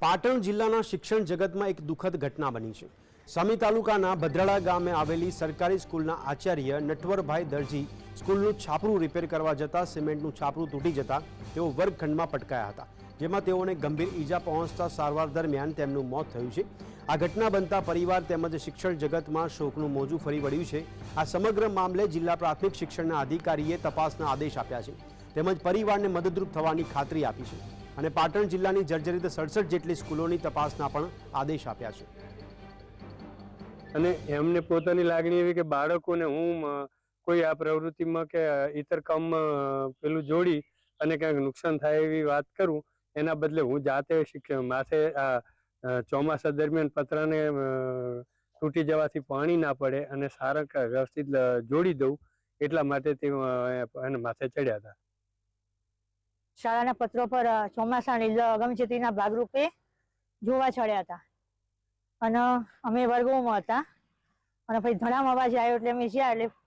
પાટણ જિલ્લાના શિક્ષણ જગતમાં એક દુઃખદ ઘટના બની છે। સમી તાલુકાના ભદ્રાળા ગામે આવેલી સરકારી સ્કૂલના આચાર્ય નટવરભાઈ દરજી સ્કૂલનું છાપરું રિપેર કરવા જતાં સિમેન્ટનું છાપરું તૂટી જતાં તેઓ વર્ગખંડમાં પટકાયા હતા, જેમાં તેઓને ગંભીર ઈજા પહોંચતા સારવાર દરમિયાન તેમનું મોત થયું છે। આ ઘટના બનતા પરિવાર તેમજ શિક્ષણ જગતમાં શોકનું મોજું ફરી વળ્યું છે। આ સમગ્ર મામલે જિલ્લા પ્રાથમિક શિક્ષણના અધિકારીએ તપાસના આદેશ આપ્યા છે તેમજ પરિવારને મદદરૂપ થવાની ખાતરી આપી છે અને પાટણ જિલ્લાની જર્જરિત 67 જેટલી સ્કૂલોની તપાસના પણ આદેશ આપ્યા છે। અને એમને પોતાની લાગણી એવી કે બાળકોને હું કોઈ આ પ્રવૃત્તિમાં કે ઇતર કામમાં પેલું જોડી અને ક્યાંક નુકસાન થાય એવી વાત કરું, એના બદલે હું જાતે શિક્ષણ માથે આ ચોમાસા દરમિયાન પતરાને તૂટી જવાથી પાણી ના પડે અને સારા વ્યવસ્થિત જોડી દઉં એટલા માટે તે એને માથે ચડ્યા હતા। શાળાના પત્રો પર ચોમાસાની અગમચેતીના ભાગરૂપે જોવા ચડ્યા હતા અને અમે વર્ગોમાં હતા અને પછી ધડામ અવાજ આવ્યો એટલે અમે જ્યાં એટલે